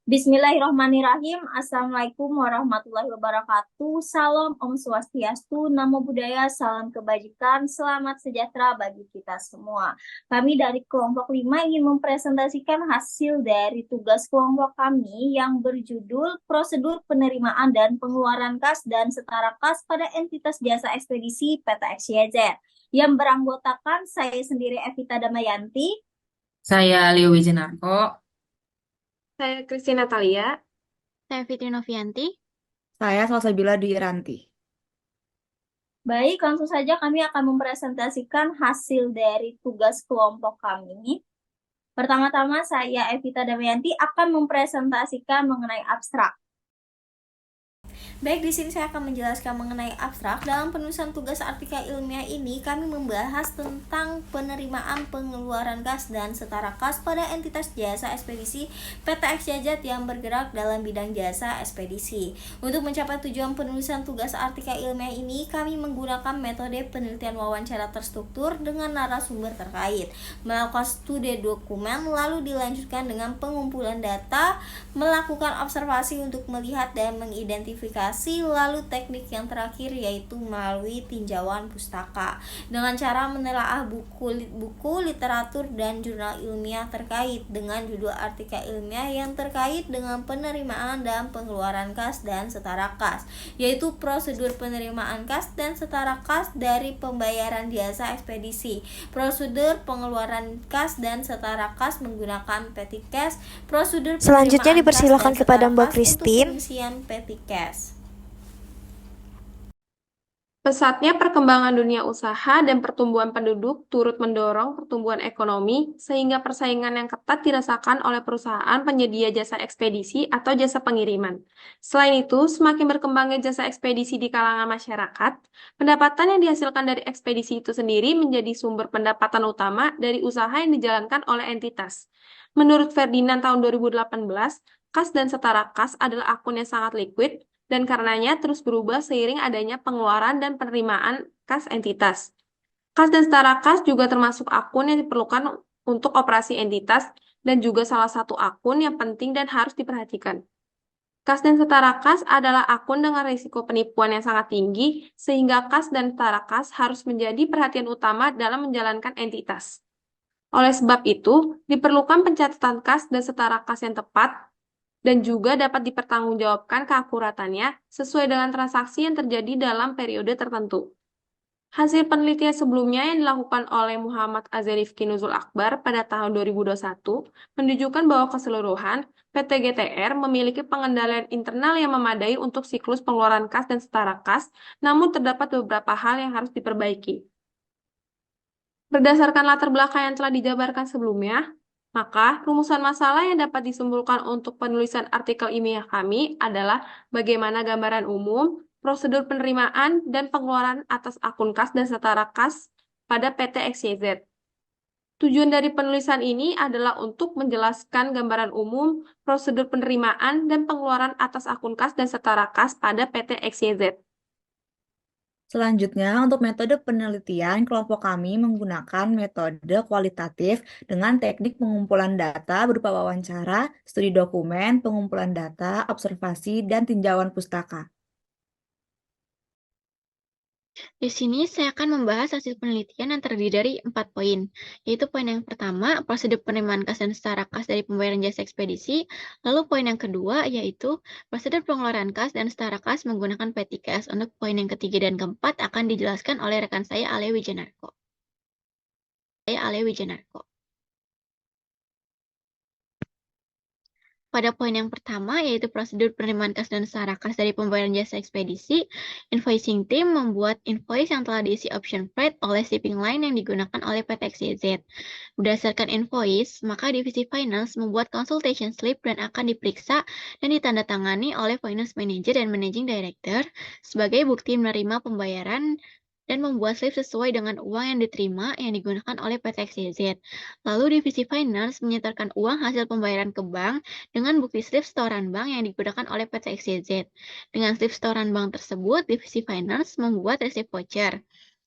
Bismillahirrahmanirrahim. Assalamualaikum warahmatullahi wabarakatuh. Salam Om Swastiastu, Namo Buddhaya, salam kebajikan, selamat sejahtera bagi kita semua. Kami dari kelompok 5 ingin mempresentasikan hasil dari tugas kelompok kami yang berjudul Prosedur Penerimaan dan Pengeluaran Kas dan Setara Kas pada Entitas Jasa Ekspedisi PT XYZ yang beranggotakan saya sendiri Evita Damayanti. Saya Leo Wijenarko. Saya Christine Natalia. Saya Fitri Novianti. Saya Salsabila Dwi Iranti. Baik, langsung saja kami akan mempresentasikan hasil dari tugas kelompok kami. Pertama-tama saya Evita Damayanti akan mempresentasikan mengenai abstrak. Baik, di sini saya akan menjelaskan mengenai abstrak. Dalam penulisan tugas artikel ilmiah ini, kami membahas tentang penerimaan pengeluaran kas dan setara kas pada entitas jasa ekspedisi PT XYZ yang bergerak dalam bidang jasa ekspedisi. Untuk mencapai tujuan penulisan tugas artikel ilmiah ini, kami menggunakan metode penelitian wawancara terstruktur dengan narasumber terkait, melakukan studi dokumen, lalu dilanjutkan dengan pengumpulan data, melakukan observasi untuk melihat dan mengidentifikasi, lalu teknik yang terakhir yaitu melalui tinjauan pustaka dengan cara menelaah buku, literatur, dan jurnal ilmiah terkait dengan judul artikel ilmiah yang terkait dengan penerimaan dan pengeluaran kas dan setara kas, yaitu prosedur penerimaan kas dan setara kas dari pembayaran jasa ekspedisi, prosedur pengeluaran kas dan setara kas menggunakan petty cash, prosedur Selanjutnya penerimaan kas dipersilakan dan kepada setara Mbak kas untuk Christine. pengisian petty cash. Pesatnya perkembangan dunia usaha dan pertumbuhan penduduk turut mendorong pertumbuhan ekonomi, sehingga persaingan yang ketat dirasakan oleh perusahaan penyedia jasa ekspedisi atau jasa pengiriman. Selain itu, semakin berkembangnya jasa ekspedisi di kalangan masyarakat, pendapatan yang dihasilkan dari ekspedisi itu sendiri menjadi sumber pendapatan utama dari usaha yang dijalankan oleh entitas. Menurut Ferdinand tahun 2018, kas dan setara kas adalah akun yang sangat liquid, dan karenanya terus berubah seiring adanya pengeluaran dan penerimaan kas entitas. Kas dan setara kas juga termasuk akun yang diperlukan untuk operasi entitas dan juga salah satu akun yang penting dan harus diperhatikan. Kas dan setara kas adalah akun dengan risiko penipuan yang sangat tinggi, sehingga kas dan setara kas harus menjadi perhatian utama dalam menjalankan entitas. Oleh sebab itu, diperlukan pencatatan kas dan setara kas yang tepat, dan juga dapat dipertanggungjawabkan keakuratannya sesuai dengan transaksi yang terjadi dalam periode tertentu. Hasil penelitian sebelumnya yang dilakukan oleh Muhammad Azarifki Nuzul Akbar pada tahun 2021 menunjukkan bahwa keseluruhan PT GTR memiliki pengendalian internal yang memadai untuk siklus pengeluaran kas dan setara kas, namun terdapat beberapa hal yang harus diperbaiki. Berdasarkan latar belakang yang telah dijabarkan sebelumnya, maka, rumusan masalah yang dapat disimpulkan untuk penulisan artikel ilmiah kami adalah bagaimana gambaran umum, prosedur penerimaan, dan pengeluaran atas akun kas dan setara kas pada PT XYZ. Tujuan dari penulisan ini adalah untuk menjelaskan gambaran umum, prosedur penerimaan, dan pengeluaran atas akun kas dan setara kas pada PT XYZ. Selanjutnya, untuk metode penelitian, kelompok kami menggunakan metode kualitatif dengan teknik pengumpulan data berupa wawancara, studi dokumen, pengumpulan data, observasi, dan tinjauan pustaka. Di sini saya akan membahas hasil penelitian yang terdiri dari 4 poin, yaitu poin yang pertama, prosedur penerimaan kas dan setara kas dari pembayaran jasa ekspedisi, lalu poin yang kedua, yaitu prosedur pengeluaran kas dan setara kas menggunakan petty cash. Untuk poin yang ketiga dan keempat akan dijelaskan oleh rekan saya Ale Wijenarko. Pada poin yang pertama, yaitu prosedur penerimaan kas dan setara kas dari pembayaran jasa ekspedisi, invoicing team membuat invoice yang telah diisi option freight oleh shipping line yang digunakan oleh PT XYZ. Berdasarkan invoice, maka divisi finance membuat consultation slip dan akan diperiksa dan ditandatangani oleh finance manager dan managing director sebagai bukti menerima pembayaran dan membuat slip sesuai dengan uang yang diterima yang digunakan oleh PT XYZ. Lalu divisi finance menyetorkan uang hasil pembayaran ke bank dengan bukti slip setoran bank yang digunakan oleh PT XYZ. Dengan slip setoran bank tersebut, divisi finance membuat receipt voucher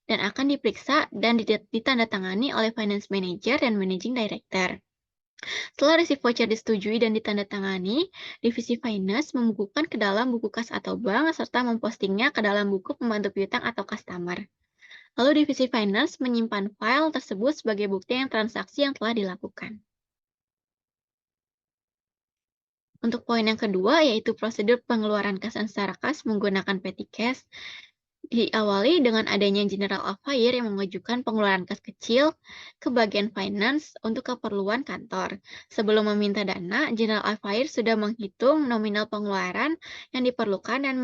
dan akan diperiksa dan ditandatangani oleh finance manager dan managing director. Setelah receipt voucher disetujui dan ditandatangani, Divisi Finance membukukan ke dalam buku kas atau bank serta mempostingnya ke dalam buku pembantu piutang atau customer. Lalu Divisi Finance menyimpan file tersebut sebagai bukti transaksi yang telah dilakukan. Untuk poin yang kedua, yaitu prosedur pengeluaran kas dan secara kas menggunakan petty cash, diawali dengan adanya General Affair yang mengajukan pengeluaran kas kecil ke bagian finance untuk keperluan kantor. Sebelum meminta dana, General Affair sudah menghitung nominal pengeluaran yang diperlukan dan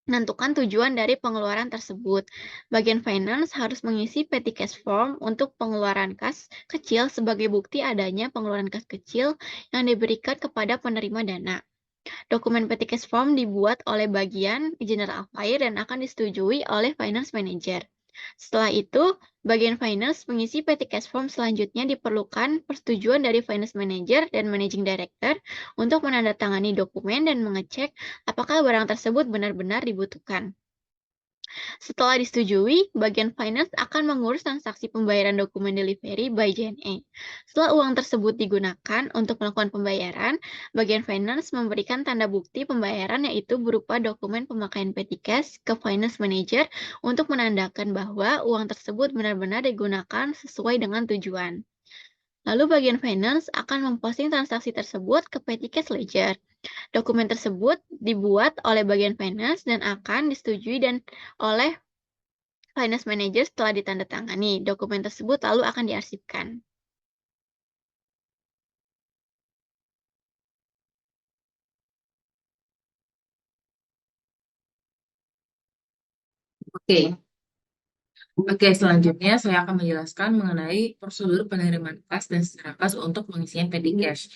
menentukan tujuan dari pengeluaran tersebut. Bagian finance harus mengisi petty cash form untuk pengeluaran kas kecil sebagai bukti adanya pengeluaran kas kecil yang diberikan kepada penerima dana. Dokumen petty cash form dibuat oleh bagian General Affair dan akan disetujui oleh Finance Manager. Setelah itu, bagian Finance mengisi petty cash form selanjutnya diperlukan persetujuan dari Finance Manager dan Managing Director untuk menandatangani dokumen dan mengecek apakah barang tersebut benar-benar dibutuhkan. Setelah disetujui, bagian finance akan mengurus transaksi pembayaran dokumen delivery by JNE. Setelah uang tersebut digunakan untuk melakukan pembayaran, bagian finance memberikan tanda bukti pembayaran yaitu berupa dokumen pemakaian petty cash ke finance manager untuk menandakan bahwa uang tersebut benar-benar digunakan sesuai dengan tujuan. Lalu bagian finance akan memposting transaksi tersebut ke petty cash ledger. Dokumen tersebut dibuat oleh bagian finance dan akan disetujui dan oleh finance manager setelah ditandatangani. Dokumen tersebut lalu akan diarsipkan. Oke, selanjutnya saya akan menjelaskan mengenai prosedur penerimaan kas dan secara kas untuk pengisian petty cash.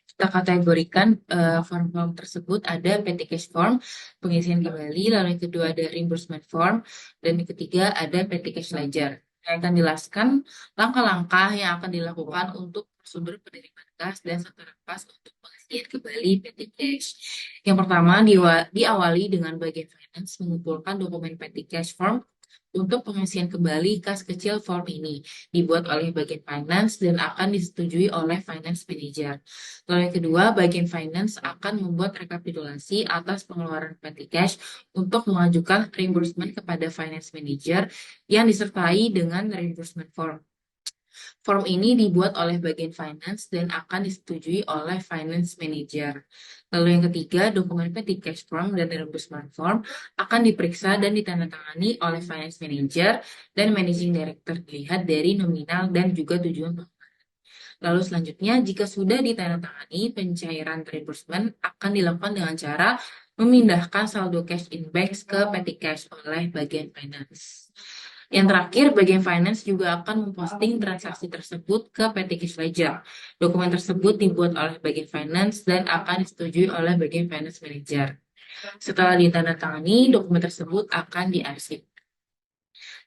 Kita kategorikan form-form tersebut ada petty cash form, pengisian kembali, lalu yang kedua ada reimbursement form, dan yang ketiga ada petty cash ledger. Saya akan jelaskan langkah-langkah yang akan dilakukan untuk prosedur penerimaan kas dan secara kas untuk pengisian kembali petty cash. Yang pertama diawali dengan bagian finance mengumpulkan dokumen petty cash form untuk pengisian kembali kas kecil form ini dibuat oleh bagian finance dan akan disetujui oleh finance manager. Lalu yang kedua, bagian finance akan membuat rekapitulasi atas pengeluaran petty cash untuk mengajukan reimbursement kepada finance manager yang disertai dengan reimbursement form. Form ini dibuat oleh bagian finance dan akan disetujui oleh finance manager. Lalu yang ketiga, dokumen petty cash form dan reimbursement form akan diperiksa dan ditandatangani oleh finance manager dan managing director dilihat dari nominal dan juga tujuan pengeluaran. Lalu selanjutnya, jika sudah ditandatangani, pencairan reimbursement akan dilakukan dengan cara memindahkan saldo cash in bank ke petty cash oleh bagian finance. Yang terakhir, bagian finance juga akan memposting transaksi tersebut ke petty cash ledger. Dokumen tersebut dibuat oleh bagian finance dan akan disetujui oleh bagian finance manager. Setelah ditandatangani, dokumen tersebut akan diarsip.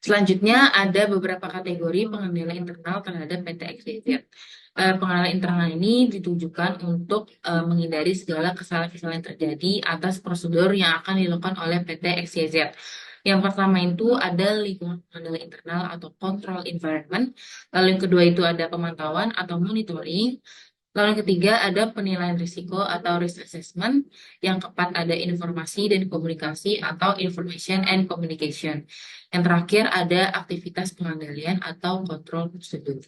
Selanjutnya ada beberapa kategori pengendalian internal terhadap PT XYZ. Pengendalian internal ini ditujukan untuk menghindari segala kesalahan-kesalahan yang terjadi atas prosedur yang akan dilakukan oleh PT XYZ. Yang pertama itu ada lingkungan pengendali internal atau control environment. Lalu yang kedua itu ada pemantauan atau monitoring. Lalu yang ketiga ada penilaian risiko atau risk assessment. Yang keempat ada informasi dan komunikasi atau information and communication. Yang terakhir ada aktivitas pengendalian atau kontrol prosedur.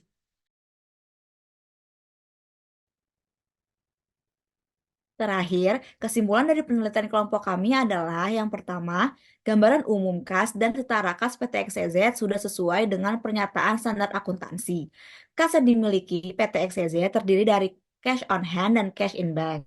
Terakhir, kesimpulan dari penelitian kelompok kami adalah yang pertama, gambaran umum kas dan setara kas PT XYZ sudah sesuai dengan pernyataan standar akuntansi. Kas yang dimiliki PT XYZ terdiri dari cash on hand dan cash in bank.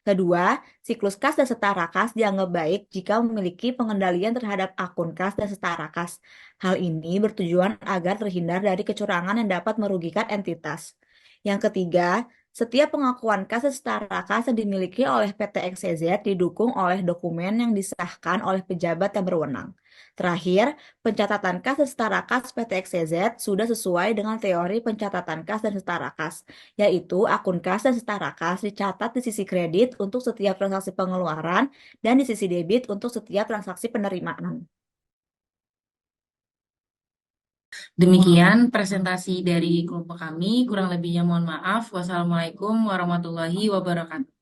Kedua, siklus kas dan setara kas dianggap baik jika memiliki pengendalian terhadap akun kas dan setara kas. Hal ini bertujuan agar terhindar dari kecurangan yang dapat merugikan entitas. Yang ketiga, setiap pengakuan kas dan setara kas yang dimiliki oleh PT XYZ didukung oleh dokumen yang disahkan oleh pejabat yang berwenang. Terakhir, pencatatan kas dan setara kas PT XYZ sudah sesuai dengan teori pencatatan kas dan setara kas, yaitu akun kas dan setara kas dicatat di sisi kredit untuk setiap transaksi pengeluaran dan di sisi debit untuk setiap transaksi penerimaan. Demikian presentasi dari kelompok kami. Kurang lebihnya mohon maaf. Wassalamualaikum warahmatullahi wabarakatuh.